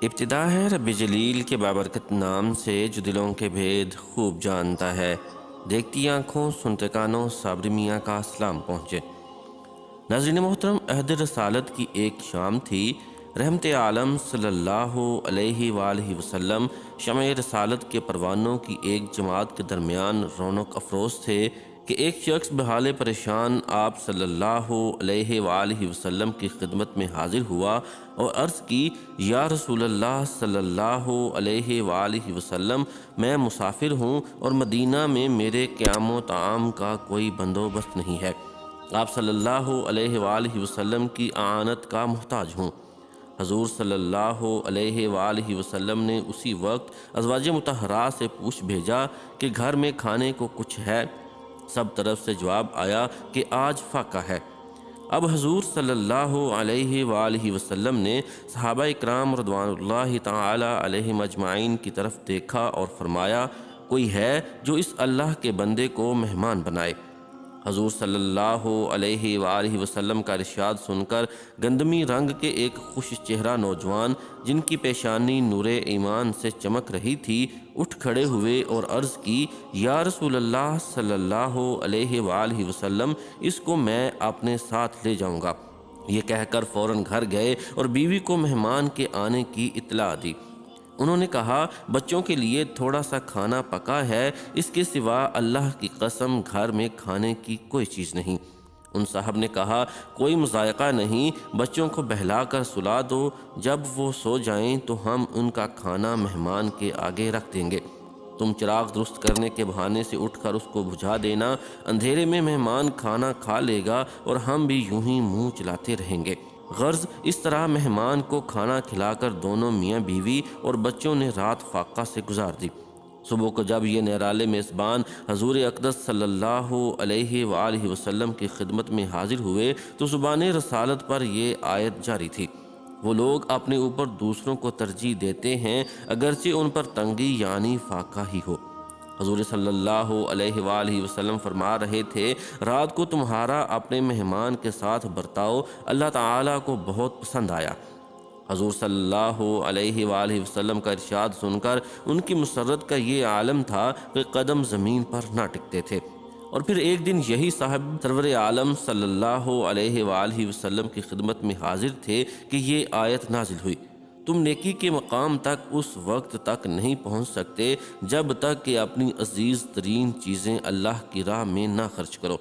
ابتدا ہے رب جلیل کے بابرکت نام سے جو دلوں کے بھید خوب جانتا ہے۔ دیکھتی آنکھوں سنتے کانوں صابری میاں کا سلام پہنچے۔ ناظرین محترم، عہد رسالت کی ایک شام تھی۔ رحمت عالم صلی اللہ علیہ وآلہ وسلم شمع رسالت کے پروانوں کی ایک جماعت کے درمیان رونق افروز تھے کہ ایک شخص بحال پریشان آپ صلی اللہ علیہ وآلہ وسلم کی خدمت میں حاضر ہوا اور عرض کی، یا رسول اللہ صلی اللہ علیہ وآلہ وسلم، میں مسافر ہوں اور مدینہ میں میرے قیام و طعام کا کوئی بندوبست نہیں ہے۔ آپ صلی اللہ علیہ وآلہ وسلم کی اعانت کا محتاج ہوں۔ حضور صلی اللہ علیہ وآلہ وسلم نے اسی وقت ازواج مطہرات سے پوچھ بھیجا کہ گھر میں کھانے کو کچھ ہے؟ سب طرف سے جواب آیا کہ آج فاقہ ہے۔ اب حضور صلی اللہ علیہ وآلہ وسلم نے صحابہ اکرام رضوان اللہ تعالی علیہم اجمعین کی طرف دیکھا اور فرمایا، کوئی ہے جو اس اللہ کے بندے کو مہمان بنائے؟ حضور صلی اللہ علیہ وآلہ وسلم کا ارشاد سن کر گندمی رنگ کے ایک خوش چہرہ نوجوان، جن کی پیشانی نور ایمان سے چمک رہی تھی، اٹھ کھڑے ہوئے اور عرض کی، یا رسول اللہ صلی اللہ علیہ وآلہ وسلم، اس کو میں اپنے ساتھ لے جاؤں گا۔ یہ کہہ کر فوراً گھر گئے اور بیوی کو مہمان کے آنے کی اطلاع دی۔ انہوں نے کہا، بچوں کے لیے تھوڑا سا کھانا پکا ہے، اس کے سوا اللہ کی قسم گھر میں کھانے کی کوئی چیز نہیں۔ ان صاحب نے کہا، کوئی مضائقہ نہیں، بچوں کو بہلا کر سلا دو، جب وہ سو جائیں تو ہم ان کا کھانا مہمان کے آگے رکھ دیں گے۔ تم چراغ درست کرنے کے بہانے سے اٹھ کر اس کو بجھا دینا، اندھیرے میں مہمان کھانا کھا لے گا اور ہم بھی یوں ہی منہ چلاتے رہیں گے۔ غرض اس طرح مہمان کو کھانا کھلا کر دونوں میاں بیوی اور بچوں نے رات فاقہ سے گزار دی۔ صبح کو جب یہ نرالے میزبان حضور اقدس صلی اللہ علیہ وآلہ وسلم کی خدمت میں حاضر ہوئے تو زبان رسالت پر یہ آیت جاری تھی، وہ لوگ اپنے اوپر دوسروں کو ترجیح دیتے ہیں اگرچہ ان پر تنگی یعنی فاقہ ہی ہو۔ حضور صلی اللہ علیہ وآلہ وسلم فرما رہے تھے، رات کو تمہارا اپنے مہمان کے ساتھ برتاؤ اللہ تعالیٰ کو بہت پسند آیا۔ حضور صلی اللہ علیہ وآلہ وسلم کا ارشاد سن کر ان کی مسرت کا یہ عالم تھا کہ قدم زمین پر نہ ٹکتے تھے۔ اور پھر ایک دن یہی صاحب سرور عالم صلی اللہ علیہ وآلہ وسلم کی خدمت میں حاضر تھے کہ یہ آیت نازل ہوئی، تم نیکی کے مقام تک اس وقت تک نہیں پہنچ سکتے جب تک کہ اپنی عزیز ترین چیزیں اللہ کی راہ میں نہ خرچ کرو۔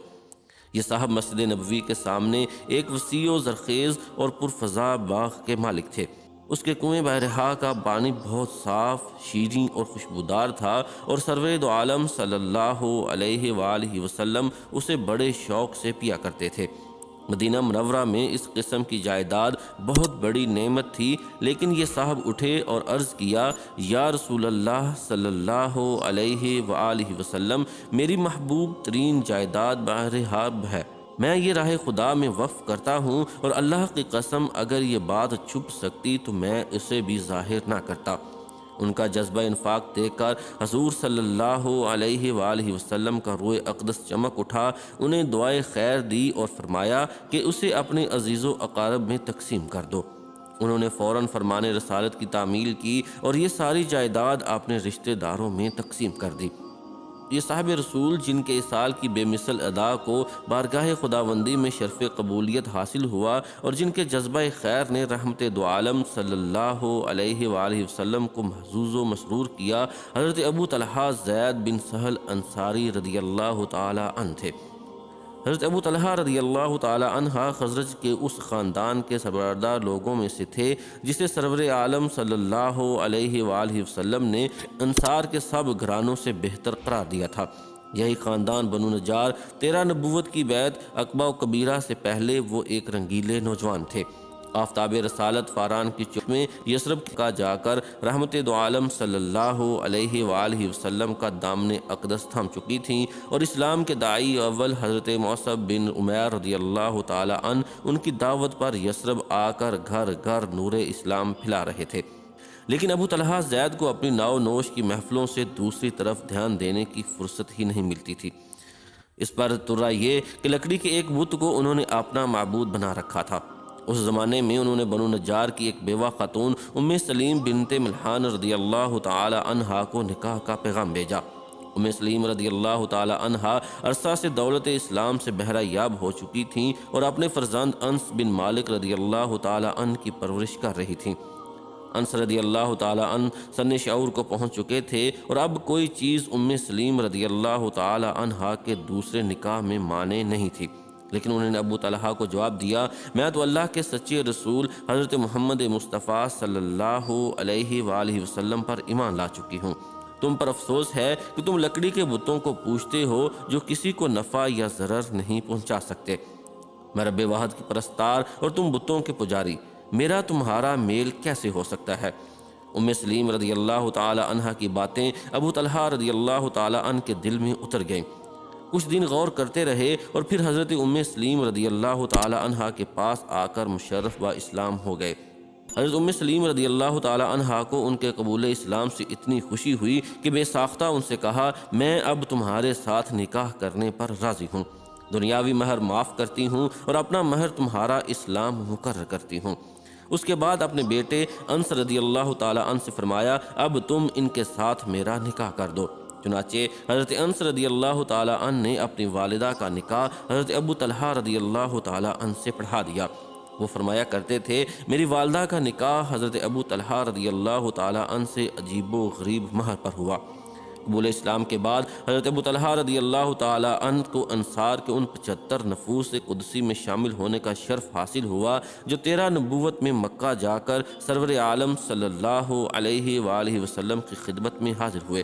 یہ صاحب مسجد نبوی کے سامنے ایک وسیع و زرخیز اور پرفضا باغ کے مالک تھے۔ اس کے کنویں بہرہا کا پانی بہت صاف، شیریں اور خوشبودار تھا اور سرور دو عالم صلی اللہ علیہ وآلہ وسلم اسے بڑے شوق سے پیا کرتے تھے۔ مدینہ منورہ میں اس قسم کی جائیداد بہت بڑی نعمت تھی، لیکن یہ صاحب اٹھے اور عرض کیا، یا رسول اللہ صلی اللہ علیہ وآلہ وسلم، میری محبوب ترین جائیداد بہرہا ہے، میں یہ راہ خدا میں وقف کرتا ہوں اور اللہ کی قسم اگر یہ بات چھپ سکتی تو میں اسے بھی ظاہر نہ کرتا۔ ان کا جذبہ انفاق دیکھ کر حضور صلی اللہ علیہ وآلہ وسلم کا روح اقدس چمک اٹھا، انہیں دعائے خیر دی اور فرمایا کہ اسے اپنے عزیز و اقارب میں تقسیم کر دو۔ انہوں نے فوراً فرمان رسالت کی تعمیل کی اور یہ ساری جائیداد اپنے رشتہ داروں میں تقسیم کر دی۔ یہ صاحب رسول جن کے اصال کی بے مثل ادا کو بارگاہ خداوندی میں شرف قبولیت حاصل ہوا اور جن کے جذبہ خیر نے رحمت دو عالم صلی اللہ علیہ وآلہ وسلم کو محظوظ و مسرور کیا، حضرت ابو طلحہ زید بن سہل انصاری رضی اللہ تعالی عنہ تھے۔ حضرت ابو طلحہ رضی اللہ تعالی عنہ خزرج کے اس خاندان کے سربراہ لوگوں میں سے تھے جسے سرور عالم صلی اللہ علیہ وآلہ وسلم نے انصار کے سب گھرانوں سے بہتر قرار دیا تھا۔ یہی خاندان بنو نجار 13 نبوت کی بیعت عقبہ و کبیرہ سے پہلے وہ ایک رنگیلے نوجوان تھے۔ آفتاب رسالت فاران کی چوک میں یثرب کا جا کر رحمت دو عالم صلی اللہ علیہ وآلہ وسلم کا دامن اقدس تھام چکی تھیں اور اسلام کے داعی اول حضرت مصعب بن عمیر رضی اللہ تعالی عنہ ان کی دعوت پر یثرب آ کر گھر گھر نور اسلام پھیلا رہے تھے۔ لیکن ابو طلحہ زید کو اپنی ناو نوش کی محفلوں سے دوسری طرف دھیان دینے کی فرصت ہی نہیں ملتی تھی۔ اس پر ترا یہ کہ لکڑی کے ایک بت کو انہوں نے اپنا معبود بنا رکھا تھا۔ اس زمانے میں انہوں نے بنو نجار کی ایک بیوہ خاتون ام سلیم بنت ملحان رضی اللہ تعالی عنہا کو نکاح کا پیغام بھیجا۔ ام سلیم رضی اللہ تعالی عنہا عرصہ سے دولت اسلام سے بہرہ یاب ہو چکی تھیں اور اپنے فرزند انس بن مالک رضی اللہ تعالی عنہ کی پرورش کر رہی تھیں۔ انس رضی اللہ تعالی عنہ سن شعور کو پہنچ چکے تھے اور اب کوئی چیز ام سلیم رضی اللہ تعالی عنہا کے دوسرے نکاح میں مانے نہیں تھی، لیکن انہوں نے ابو طلحہ کو جواب دیا، میں تو اللہ کے سچے رسول حضرت محمد مصطفیٰ صلی اللہ علیہ وآلہ وسلم پر ایمان لا چکی ہوں۔ تم پر افسوس ہے کہ تم لکڑی کے بتوں کو پوجتے ہو جو کسی کو نفع یا ضرر نہیں پہنچا سکتے۔ میں رب واحد کی پرستار اور تم بتوں کے پجاری، میرا تمہارا میل کیسے ہو سکتا ہے؟ ام سلیم رضی اللہ تعالی عنہ کی باتیں ابو طلحہ رضی اللہ تعالی عنہ کے دل میں اتر گئیں۔ کچھ دن غور کرتے رہے اور پھر حضرت ام سلیم رضی اللہ تعالی عنہ کے پاس آ کر مشرف با اسلام ہو گئے۔ حضرت ام سلیم رضی اللہ تعالی عنہ کو ان کے قبول اسلام سے اتنی خوشی ہوئی کہ بے ساختہ ان سے کہا، میں اب تمہارے ساتھ نکاح کرنے پر راضی ہوں، دنیاوی مہر معاف کرتی ہوں اور اپنا مہر تمہارا اسلام مقرر کرتی ہوں۔ اس کے بعد اپنے بیٹے انس رضی اللہ تعالی عنہ سے فرمایا، اب تم ان کے ساتھ میرا نکاح کر دو۔ چنانچہ حضرت انس رضی اللہ تعالی عنہ نے اپنی والدہ کا نکاح حضرت ابو طلحہ رضی اللہ تعالی عنہ سے پڑھا دیا۔ وہ فرمایا کرتے تھے، میری والدہ کا نکاح حضرت ابو طلحہ رضی اللہ تعالی عنہ سے عجیب و غریب مہر پر ہوا۔ قبول اسلام کے بعد حضرت ابو طلحہ رضی اللہ تعالی عنہ کو انصار کے ان 75 نفوس قدسی میں شامل ہونے کا شرف حاصل ہوا جو 13 نبوت میں مکہ جا کر سرور عالم صلی اللہ علیہ وآلہ وسلم کی خدمت میں حاضر ہوئے۔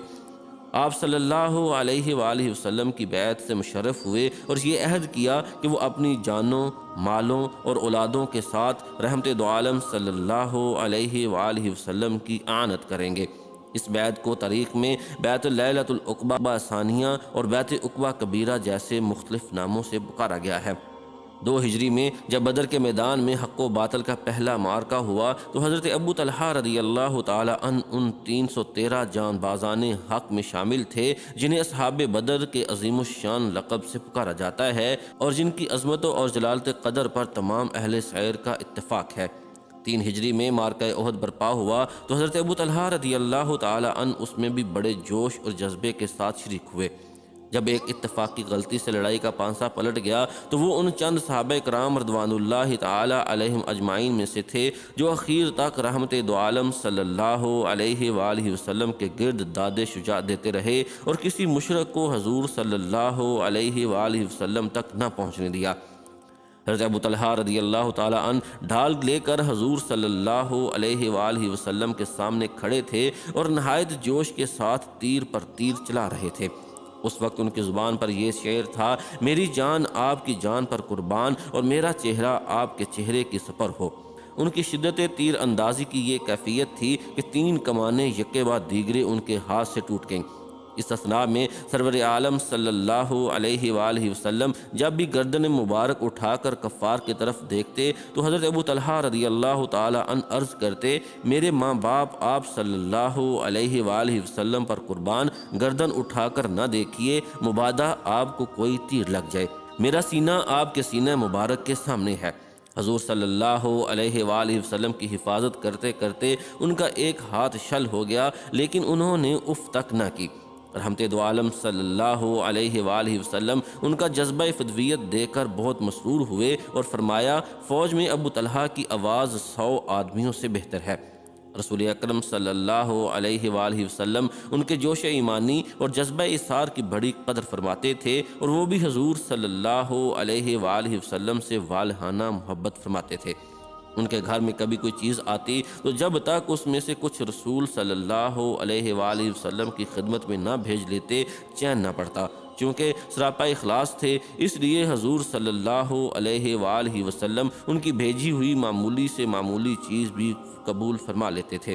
آپ صلی اللہ علیہ وآلہ وسلم کی بیعت سے مشرف ہوئے اور یہ عہد کیا کہ وہ اپنی جانوں، مالوں اور اولادوں کے ساتھ رحمت دو عالم صلی اللہ علیہ وآلہ وسلم کی اعانت کریں گے۔ اس بیعت کو تاریخ میں بیعت لیلۃ العقبہ ثانیہ اور بیعت عقبہ کبیرہ جیسے مختلف ناموں سے پکارا گیا ہے۔ 2 ہجری میں جب بدر کے میدان میں حق و باطل کا پہلا معرکہ ہوا تو حضرت ابو طلحہ رضی اللہ تعالی عنہ ان 313 جان بازان حق میں شامل تھے جنہیں اصحاب بدر کے عظیم الشان لقب سے پکارا جاتا ہے اور جن کی عظمت اور جلالت قدر پر تمام اہل سعیر کا اتفاق ہے۔ 3 ہجری میں معرکہ احد برپا ہوا تو حضرت ابو طلحہ رضی اللہ تعالی عنہ اس میں بھی بڑے جوش اور جذبے کے ساتھ شریک ہوئے۔ جب ایک اتفاقی غلطی سے لڑائی کا پانسا پلٹ گیا تو وہ ان چند صحابہ کرام رضوان اللہ تعالی علیہم اجمعین میں سے تھے جو اخیر تک رحمت دو عالم صلی اللہ علیہ وآلہ وسلم کے گرد داد شجاعت دیتے رہے اور کسی مشرک کو حضور صلی اللہ علیہ وآلہ وسلم تک نہ پہنچنے دیا۔ حضرت ابو طلحہ رضی اللہ تعالی عنہ ڈھال لے کر حضور صلی اللہ علیہ وآلہ وسلم کے سامنے کھڑے تھے اور نہایت جوش کے ساتھ تیر پر تیر چلا رہے تھے۔ اس وقت ان کی زبان پر یہ شعر تھا، میری جان آپ کی جان پر قربان اور میرا چہرہ آپ کے چہرے کی سپر ہو۔ ان کی شدت تیر اندازی کی یہ کیفیت تھی کہ 3 کمانیں یکے بعد دیگرے ان کے ہاتھ سے ٹوٹ گئیں۔ اس اثناء میں سرور عالم صلی اللہ علیہ وآلہ وسلم جب بھی گردن مبارک اٹھا کر کفار کی طرف دیکھتے تو حضرت ابو طلحہ رضی اللہ تعالی عنہ عرض کرتے، میرے ماں باپ آپ صلی اللہ علیہ وآلہ وسلم پر قربان، گردن اٹھا کر نہ دیکھیے، مبادا آپ کو کوئی تیر لگ جائے، میرا سینہ آپ کے سینہ مبارک کے سامنے ہے۔ حضور صلی اللہ علیہ وآلہ وسلم کی حفاظت کرتے کرتے ان کا ایک ہاتھ شل ہو گیا، لیکن انہوں نے اف تک نہ کی۔ رحمت دو عالم صلی اللہ علیہ وآلہ وسلم ان کا جذبہ فدویت دیکھ کر بہت مسرور ہوئے اور فرمایا، فوج میں ابو طلحہ کی آواز 100 آدمیوں سے بہتر ہے۔ رسول اکرم صلی اللہ علیہ وآلہ وسلم ان کے جوش ایمانی اور جذبہ اثار کی بڑی قدر فرماتے تھے اور وہ بھی حضور صلی اللہ علیہ وآلہ وسلم سے والہانہ محبت فرماتے تھے۔ ان کے گھر میں کبھی کوئی چیز آتی تو جب تک اس میں سے کچھ رسول صلی اللہ علیہ وآلہ وسلم کی خدمت میں نہ بھیج لیتے چین نہ پڑتا۔ چونکہ سراپا اخلاص تھے اس لیے حضور صلی اللہ علیہ وآلہ وسلم ان کی بھیجی ہوئی معمولی سے معمولی چیز بھی قبول فرما لیتے تھے۔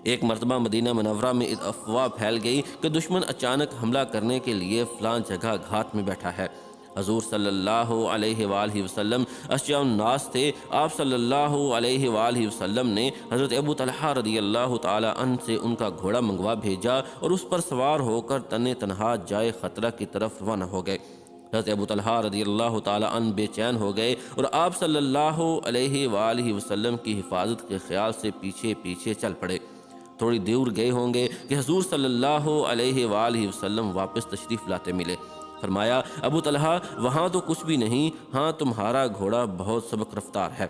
ایک مرتبہ مدینہ منورہ میں افواہ پھیل گئی کہ دشمن اچانک حملہ کرنے کے لیے فلاں جگہ گھاٹ میں بیٹھا ہے۔ حضور صلی اللہ علیہ وآلہ وسلم اشجع الناس تھے۔ آپ صلی اللہ علیہ وآلہ وسلم نے حضرت ابو طلحہ رضی اللہ تعالی عنہ سے ان کا گھوڑا منگوا بھیجا اور اس پر سوار ہو کر تنہا جائے خطرہ کی طرف روانہ ہو گئے۔ حضرت ابو طلحہ رضی اللہ تعالیٰ عنہ بے چین ہو گئے اور آپ صلی اللہ علیہ وآلہ وسلم کی حفاظت کے خیال سے پیچھے پیچھے چل پڑے۔ تھوڑی دور گئے ہوں گے کہ حضور صلی اللہ علیہ وآلہ وسلم واپس تشریف لاتے ملے۔ فرمایا، ابو طلحہ وہاں تو کچھ بھی نہیں، ہاں تمہارا گھوڑا بہت سبق رفتار ہے۔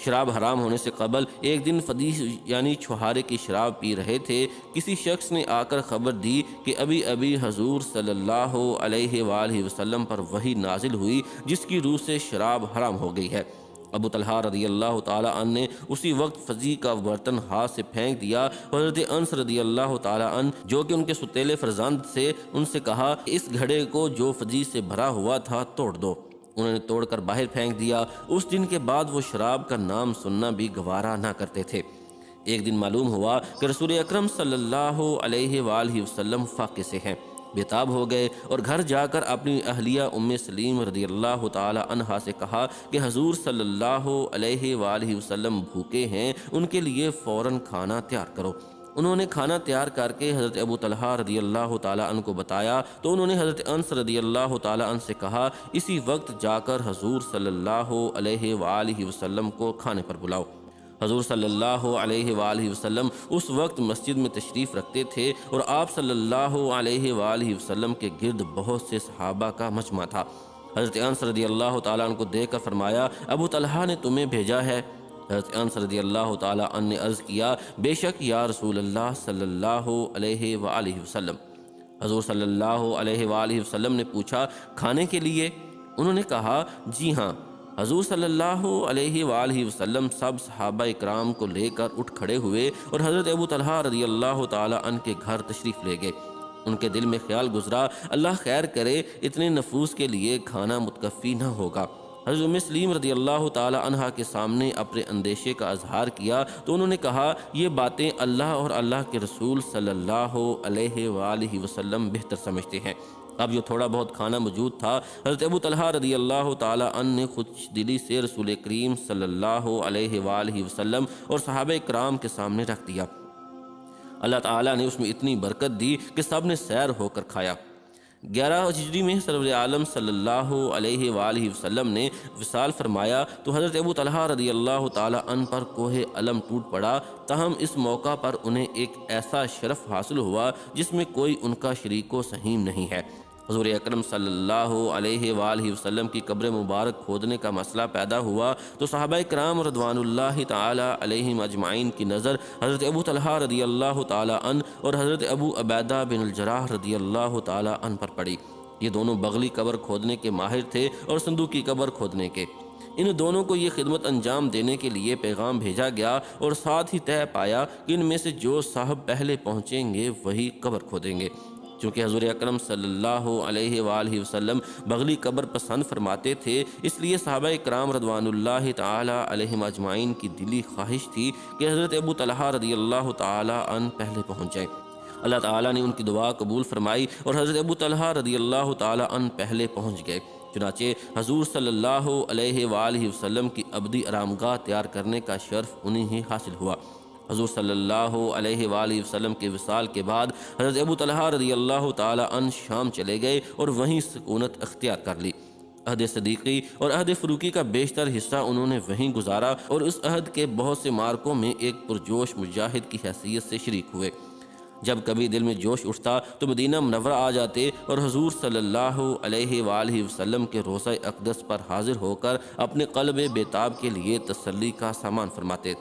شراب حرام ہونے سے قبل ایک دن فدیس یعنی چھہارے کی شراب پی رہے تھے، کسی شخص نے آ کر خبر دی کہ ابھی ابھی حضور صلی اللہ علیہ وآلہ وسلم پر وحی نازل ہوئی جس کی روح سے شراب حرام ہو گئی ہے۔ ابو طلحہ رضی اللہ تعالیٰ عنہ نے اسی وقت فضی کا برتن ہاتھ سے پھینک دیا اور حضرت انس رضی اللہ تعالیٰ عنہ جو کہ ان کے ستیلے فرزند سے ان سے کہا کہ اس گھڑے کو جو فضی سے بھرا ہوا تھا توڑ دو۔ انہوں نے توڑ کر باہر پھینک دیا۔ اس دن کے بعد وہ شراب کا نام سننا بھی گوارا نہ کرتے تھے۔ ایک دن معلوم ہوا کہ رسول اکرم صلی اللہ علیہ وآلہ وسلم فاقے سے ہیں۔ بےتاب ہو گئے اور گھر جا کر اپنی اہلیہ ام سلیم رضی اللہ تعالی عنہا سے کہا کہ حضور صلی اللہ علیہ وآلہ وسلم بھوکے ہیں، ان کے لیے فوراً کھانا تیار کرو۔ انہوں نے کھانا تیار کر کے حضرت ابو طلحہ رضی اللہ تعالیٰ عنہ کو بتایا تو انہوں نے حضرت انس رضی اللہ تعالیٰ عنہ سے کہا، اسی وقت جا کر حضور صلی اللہ علیہ وآلہ وسلم کو کھانے پر بلاؤ۔ حضور صلی اللہ علیہ وآلہ وسلم اس وقت مسجد میں تشریف رکھتے تھے اور آپ صلی اللہ علیہ وآلہ وسلم کے گرد بہت سے صحابہ کا مجمع تھا۔ حضرت انس رضی اللہ تعالیٰ عنہ کو دیکھ کر فرمایا، ابو طلحہ نے تمہیں بھیجا ہے۔ حضرت انس رضی اللہ تعالیٰ عنہ نے عرض کیا، بے شک یا رسول اللہ صلی اللہ علیہ وآلہ وسلم۔ حضور صلی اللہ علیہ وآلہ وسلم نے پوچھا، کھانے کے لیے؟ انہوں نے کہا، جی ہاں۔ حضور صلی اللہ علیہ وآلہ وسلم سب صحابہ اکرام کو لے کر اٹھ کھڑے ہوئے اور حضرت ابو طلحہ رضی اللہ تعالیٰ عنہ کے گھر تشریف لے گئے۔ ان کے دل میں خیال گزرا، اللہ خیر کرے، اتنے نفوس کے لیے کھانا متکفی نہ ہوگا۔ حضرت ام سلیم رضی اللہ تعالی عنہا کے سامنے اپنے اندیشے کا اظہار کیا تو انہوں نے کہا، یہ باتیں اللہ اور اللہ کے رسول صلی اللہ علیہ وآلہ وسلم بہتر سمجھتے ہیں۔ اب جو تھوڑا بہت کھانا موجود تھا حضرت ابو طلحہ رضی اللہ تعالی عنہ نے خوش دلی سے رسول کریم صلی اللہ علیہ وآلہ وسلم اور صحابہ کرام کے سامنے رکھ دیا۔ اللہ تعالیٰ نے اس میں اتنی برکت دی کہ سب نے سیر ہو کر کھایا۔ 11 ہجری میں سرور عالم صلی اللہ علیہ وآلہ وسلم نے وصال فرمایا تو حضرت ابو طلحہ رضی اللہ تعالی عنہ پر کوہ علم ٹوٹ پڑا، تاہم اس موقع پر انہیں ایک ایسا شرف حاصل ہوا جس میں کوئی ان کا شریک و سہیم نہیں ہے۔ حضور اکرم صلی اللہ علیہ وآلہ وسلم کی قبر مبارک کھودنے کا مسئلہ پیدا ہوا تو صحابہ کرام رضوان اللہ تعالی علیہم اجمعین کی نظر حضرت ابو طلحہ رضی اللہ تعالی عنہ اور حضرت ابو عبیدہ بن الجراح رضی اللہ تعالی عنہ پر پڑی۔ یہ دونوں بغلی قبر کھودنے کے ماہر تھے اور صندوقی قبر کھودنے کے۔ ان دونوں کو یہ خدمت انجام دینے کے لیے پیغام بھیجا گیا اور ساتھ ہی طے پایا کہ ان میں سے جو صاحب پہلے پہنچیں گے وہی قبر کھودیں گے۔ چونکہ حضور اکرم صلی اللہ علیہ وآلہ وسلم بغلی قبر پسند فرماتے تھے، اس لیے صحابہ کرام رضوان اللہ تعالی علیہم اجمعین کی دلی خواہش تھی کہ حضرت ابو طلحہ رضی اللہ تعالی عنہ پہلے پہنچ جائیں۔ اللہ تعالیٰ نے ان کی دعا قبول فرمائی اور حضرت ابو طلحہ رضی اللہ تعالی عنہ پہلے پہنچ گئے۔ چنانچہ حضور صلی اللہ علیہ وآلہ وسلم کی ابدی آرامگاہ تیار کرنے کا شرف انہیں ہی حاصل ہوا۔ حضور صلی اللہ علیہ وآلہ وسلم کے وصال کے بعد حضرت ابو طلحہ رضی اللہ تعالی عنہ شام چلے گئے اور وہیں سکونت اختیار کر لی۔ عہد صدیقی اور عہد فروقی کا بیشتر حصہ انہوں نے وہیں گزارا اور اس عہد کے بہت سے مارکوں میں ایک پرجوش مجاہد کی حیثیت سے شریک ہوئے۔ جب کبھی دل میں جوش اٹھتا تو مدینہ منورہ آ جاتے اور حضور صلی اللہ علیہ وآلہ وسلم کے روضہ اقدس پر حاضر ہو کر اپنے قلب بیتاب کے لیے تسلی کا سامان فرماتے۔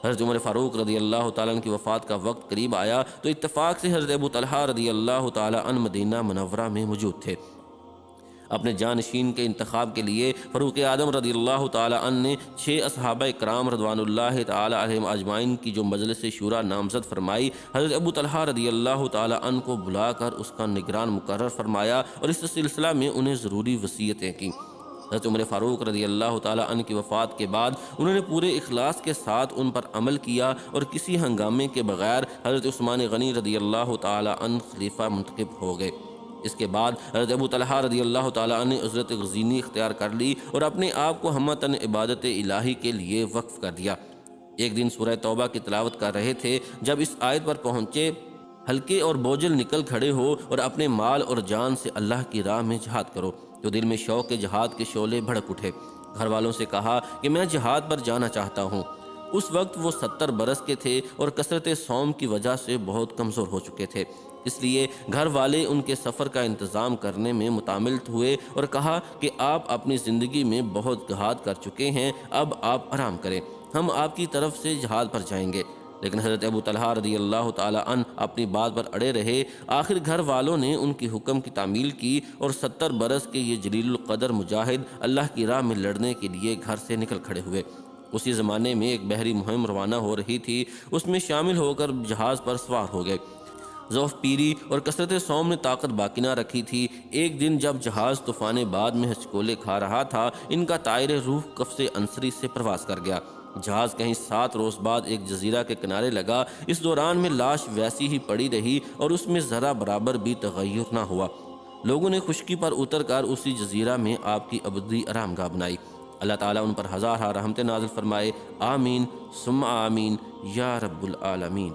حضرت عمر فاروق رضی اللہ تعالیٰ عنہ کی وفات کا وقت قریب آیا تو اتفاق سے حضرت ابو طلحہ رضی اللہ تعالیٰ عنہ مدینہ منورہ میں موجود تھے۔ اپنے جانشین کے انتخاب کے لیے فاروق اعظم رضی اللہ تعالیٰ عنہ نے 6 اصحابہ کرام رضوان اللہ تعالیٰ علیہم اجمعین کی جو مجلس شورا نامزد فرمائی، حضرت ابو طلحہ رضی اللہ تعالیٰ عنہ کو بلا کر اس کا نگران مقرر فرمایا اور اس سلسلہ میں انہیں ضروری وصیتیں کیں۔ حضرت عمر فاروق رضی اللہ تعالیٰ عنہ کی وفات کے بعد انہوں نے پورے اخلاص کے ساتھ ان پر عمل کیا اور کسی ہنگامے کے بغیر حضرت عثمان غنی رضی اللہ تعالیٰ عنہ خلیفہ منتخب ہو گئے۔ اس کے بعد حضرت ابو طلحہ رضی اللہ تعالیٰ عنہ نے عزلت غزینی اختیار کر لی اور اپنے آپ کو ہمتاً عبادت الہی کے لیے وقف کر دیا۔ ایک دن سورہ توبہ کی تلاوت کر رہے تھے، جب اس آیت پر پہنچے ہلکے اور بوجھل نکل کھڑے ہو اور اپنے مال اور جان سے اللہ کی راہ میں جہاد کرو۔ تو دل میں شوق جہاد کے شعلے بھڑک اٹھے۔ گھر والوں سے کہا کہ میں جہاد پر جانا چاہتا ہوں۔ اس وقت وہ 70 برس کے تھے اور کثرت صوم کی وجہ سے بہت کمزور ہو چکے تھے، اس لیے گھر والے ان کے سفر کا انتظام کرنے میں متعامل ہوئے اور کہا کہ آپ اپنی زندگی میں بہت جہاد کر چکے ہیں، اب آپ آرام کریں، ہم آپ کی طرف سے جہاد پر جائیں گے۔ لیکن حضرت ابو طلحہ رضی اللہ تعالی عنہ اپنی بات پر اڑے رہے۔ آخر گھر والوں نے ان کی حکم کی تعمیل کی اور 70 برس کے یہ جلیل القدر مجاہد اللہ کی راہ میں لڑنے کے لیے گھر سے نکل کھڑے ہوئے۔ اسی زمانے میں ایک بحری مہم روانہ ہو رہی تھی، اس میں شامل ہو کر جہاز پر سوار ہو گئے۔ ضعف پیری اور کثرت صوم نے طاقت باقی نہ رکھی تھی۔ ایک دن جب جہاز طوفان بعد میں ہچکولے کھا رہا تھا، ان کا طائر روح قفس عنصری سے پرواز کر گیا۔ جہاز کہیں 7 روز بعد ایک جزیرہ کے کنارے لگا۔ اس دوران میں لاش ویسی ہی پڑی رہی اور اس میں ذرا برابر بھی تغیر نہ ہوا۔ لوگوں نے خشکی پر اتر کر اسی جزیرہ میں آپ کی ابدی آرام گاہ بنائی۔ اللہ تعالیٰ ان پر ہزارہ رحمتیں نازل فرمائے، آمین ثم آمین یا رب العالمین۔